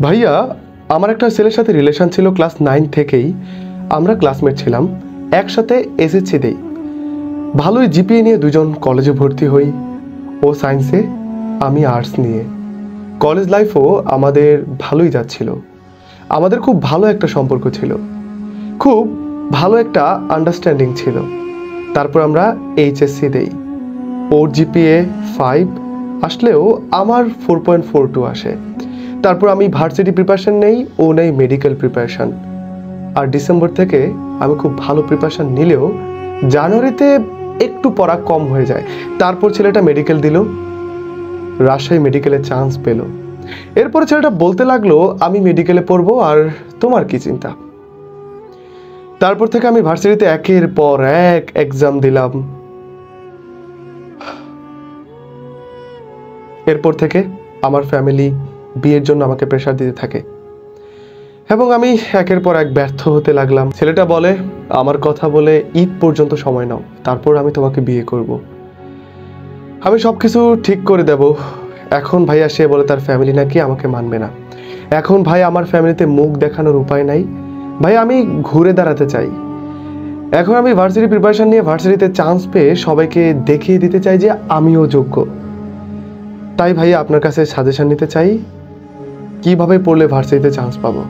ভাইয়া, আমার একটা ছেলের সাথে রিলেশন ছিল ক্লাস 9 থেকেই। আমরা ক্লাসমেট ছিলাম, একসাথে এসএসসি দেই। ভালোই জিপিএ নিয়ে দুজন কলেজে ভর্তি হই। ও সায়েন্সে, আমি আর্টস নিয়ে। কলেজ লাইফও আমাদের ভালোই যাচ্ছিল। আমাদের খুব ভালো একটা সম্পর্ক ছিল, খুব ভালো একটা আন্ডারস্ট্যান্ডিং ছিল। তারপর আমরা এইচএসসি দেই। ওর জিপিএ 5 আসলেও আমার 4.42 আসে। তারপর আমি ভার্সিটি প্রিপারেশন নেই, ও নেই মেডিকেল প্রিপারেশন। আর ডিসেম্বর থেকে আমি খুব ভালো প্রিপারেশন নিলেও জানুয়ারিতে একটু পড়া কম হয়ে যায়। তারপর ছেলেটা মেডিকেল দিল, রাজশাহী মেডিকেলে চান্স পেল। এরপরে ছেলেটা বলতে লাগলো আমি মেডিকেলে পড়বো, আর তোমার কি চিন্তা। তারপর থেকে আমি ভার্সিটিতে একের পর এক এক্সাম দিলাম। এরপর থেকে আমার ফ্যামিলি বিয়ের জন্য আমাকে প্রেশার দিতে থাকে এবং আমি একের পর এক ব্যর্থ হতে লাগলাম। ছেলেটা বলে আমার কথা বলে ঈদ পর্যন্ত সময় নাও, তারপর আমি তোমাকে বিয়ে করব। আমি সব কিছু ঠিক করে দেব। এখন ভাইয়া সে বলে তার ফ্যামিলি নাকি আমাকে মানবে না। এখন ভাই আমার ফ্যামিলিতে মুখ দেখানোর উপায় নাই। ভাই আমি ঘুরে দাঁড়াতে চাই। এখন আমি ভার্সিটি প্রিপারেশন নিয়ে ভার্সিটিতে চান্স পেয়ে সবাইকে দেখিয়ে দিতে চাই যে আমিও যোগ্য। তাই ভাইয়া আপনার কাছে সাজেশন নিতে চাই, কিভাবে পড়লে ভার্সিটিতে চান্স পাবো।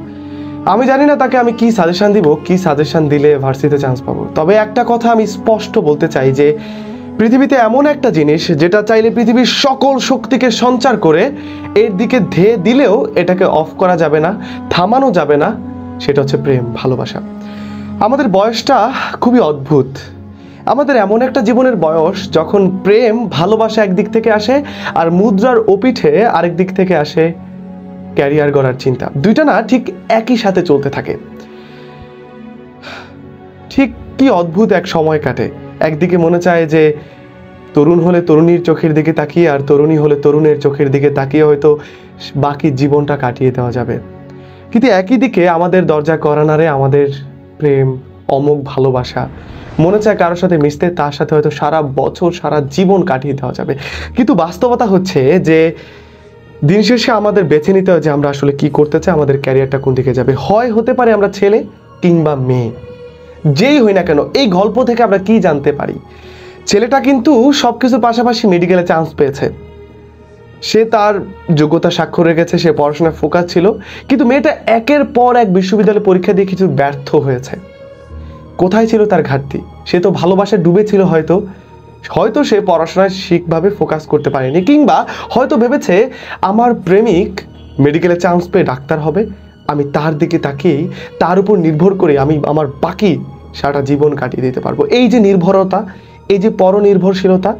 আমি জানি না তাকে আমি কি সাজেশন দিব, কি সাজেশন দিলে ভার্সিটিতে চান্স পাবো। তবে একটা কথা আমি স্পষ্ট বলতে চাই যে পৃথিবীতে এমন একটা জিনিস যেটা চাইলে পৃথিবীর সকল শক্তিকে সঞ্চার করে এর দিকে ধেয়ে দিলেও এটাকে অফ করা যাবে না, থামানো যাবে না। সেটা হচ্ছে প্রেম, ভালোবাসা। আমাদের বয়সটা খুবই অদ্ভুত। আমাদের এমন একটা জীবনের বয়স যখন প্রেম ভালোবাসা একদিক থেকে আসে, আর মুদ্রার ওপিঠে আরেক দিক থেকে আসে ক্যারিয়ার গড়ার চিন্তা। দুইটা না ঠিক একই সাথে চলতে থাকে। ঠিক কি অদ্ভুত এক সময় কাটে। একদিকে মনে চায় যে তরুণ হলে তরুণীর চোখের দিকে তাকিয়ে, আর তরুণী হলে তরুণের চোখের দিকে তাকিয়ে হয়তো বাকি জীবনটা কাটিয়ে দেওয়া যাবে। কিন্তু একই দিকে আমাদের দরজা করা নাড়ে আমাদের প্রেম, অমোঘ ভালোবাসা। মনে চায় কারোর সাথে মিশতে, তার সাথে হয়তো সারা বছর সারা জীবন কাটিয়ে দেওয়া যাবে। কিন্তু বাস্তবতা হচ্ছে যে দিন শেষে আমাদের বেছে নিতে হয় যে আমরা আসলে কি করতে চাই, আমাদের ক্যারিয়ারটা কোন দিকে যাবে। হয় হতে পারে আমরা ছেলে কিংবা মেয়ে, যেই হই না কেন। এই গল্প থেকে আমরা কি জানতে পারি? ছেলেটা কিন্তু সব কিছুর পাশাপাশি মেডিকেলে চান্স পেয়েছে, সে তার যোগ্যতা স্বাক্ষর রেখেছে, সে পড়াশোনায় ফোকাস ছিল। কিন্তু মেয়েটা একের পর এক বিশ্ববিদ্যালয়ে পরীক্ষা দিয়ে কিছু ব্যর্থ হয়েছে। কোথায় ছিল তার ঘাটতি? সে তো ভালোবাসায় ডুবেছিল। হয়তো সে পড়াশোনায় ঠিকভাবে ফোকাস করতে পারেনি, কিংবা হয়তো ভেবেছে আমার প্রেমিক মেডিকেলে চান্স পেয়ে ডাক্তার হবে, আমি তার দিকে তাকিয়েই তার উপর নির্ভর করে আমি আমার বাকি সারাটা জীবন কাটিয়ে দিতে পারবো। এই যে নির্ভরতা, এই যে পরনির্ভরশীলতা,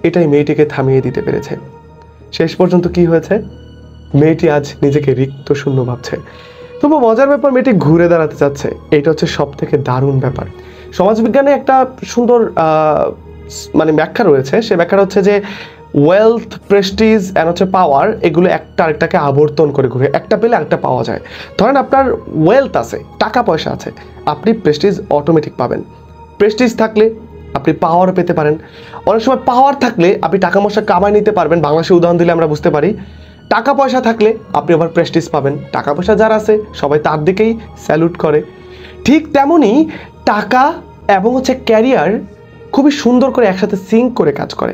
এটাই মেয়েটিকে থামিয়ে দিতে পেরেছে। শেষ পর্যন্ত কি হয়েছে? মেয়েটি আজ নিজেকে রিক্ত শূন্য ভাবছে। তবু মজার ব্যাপার, মেয়েটি ঘুরে দাঁড়াতে চাচ্ছে। এটা হচ্ছে সব থেকে দারুণ ব্যাপার। সমাজবিজ্ঞানে একটা সুন্দর ব্যাখ্যা রয়েছে। সে ব্যাখ্যা হচ্ছে যে ওয়েলথ, প্রেস্টিজ অ্যান্ড হচ্ছে পাওয়ার, এগুলো একটা আরেকটাকে আবর্তন করে ঘুরে। একটা পেলে একটা পাওয়া যায়। ধরেন আপনার ওয়েলথ আছে, টাকা পয়সা আছে, আপনি প্রেস্টিজ অটোমেটিক পাবেন। প্রেস্টিজ থাকলে আপনি পাওয়ার পেতে পারেন। অনেক সময় পাওয়ার থাকলে আপনি টাকা পয়সা কামাই নিতে পারবেন। বাংলাদেশে উদাহরণ দিলে আমরা বুঝতে পারি। টাকা পয়সা থাকলে আপনি আবার প্রেস্টিজ পাবেন। টাকা পয়সা যার আছে সবাই তার দিকেই স্যালুট করে। ঠিক তেমনই টাকা এবং হচ্ছে ক্যারিয়ার খুবই সুন্দর করে একসাথে সিঙ্ক করে কাজ করে।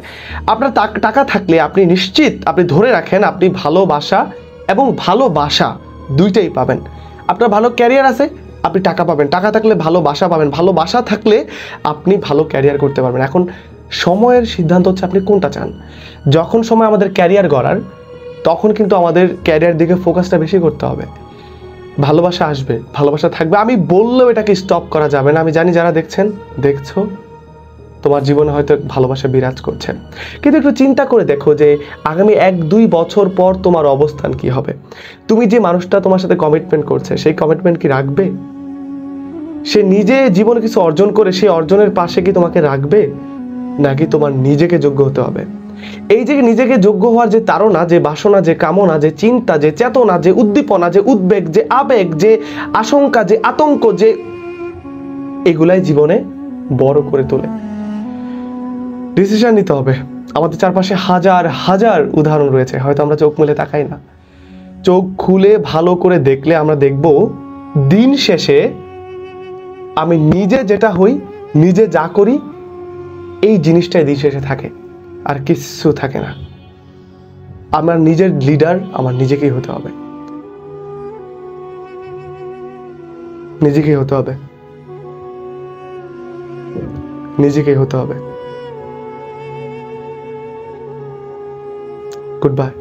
আপনার টাকা থাকলে আপনি নিশ্চিত, আপনি ধরে রাখেন, আপনি ভালোবাসা এবং ভালোবাসা দুইটাই পাবেন। আপনার ভালো ক্যারিয়ার আছে, আপনি টাকা পাবেন। টাকা থাকলে ভালোবাসা পাবেন। ভালোবাসা থাকলে আপনি ভালো ক্যারিয়ার করতে পারবেন। এখন সময়ের সিদ্ধান্ত হচ্ছে আপনি কোনটা চান। যখন সময় আমাদের ক্যারিয়ার গড়ার, তখন কিন্তু আমাদের ক্যারিয়ার দিকে ফোকাসটা বেশি করতে হবে। ভালোবাসা আসবে, ভালোবাসা থাকবে। আমি বললেও এটাকে স্টপ করা যাবে না। আমি জানি যারা দেখছো, তোমার জীবনে হয়তো ভালোবাসা বিরাজ করছে। কিন্তু একটু চিন্তা করে দেখো যে আগামী 1-2 বছর পর তোমার অবস্থান কি হবে। তুমি যে মানুষটা তোমার সাথে কমিটমেন্ট করছে, সেই কমিটমেন্ট কি রাখবে? সে নিজে জীবনে কিছু অর্জন করে সেই অর্জনের পাশে কি তোমাকে রাখবে, নাকি তোমার নিজেকে যোগ্য হতে হবে? এই যে নিজেকে যোগ্য হওয়ার যে তাড়না, যে বাসনা, যে কামনা, যে চিন্তা, যে চেতনা, যে উদ্দীপনা, যে উদ্বেগ, যে আবেগ, যে আশঙ্কা, যে আতঙ্ক, যে এগুলাই জীবনে বড় করে তোলে। ডিসিশন নিতে হবে। আমাদের চারপাশে হাজার হাজার উদাহরণ রয়েছে, হয়তো আমরা চোখ মেলে তাকাই না। চোখ খুলে ভালো করে দেখলে আমরা দেখব দিন শেষে আমি নিজে যেটা হই, নিজে যা করি, এই জিনিসটাই দিন শেষে থাকে, আর কিছু থাকে না। আমার নিজের লিডার আমার নিজেকেই হতে হবে, নিজেকেই হতে হবে, নিজেকেই হতে হবে। Good bye.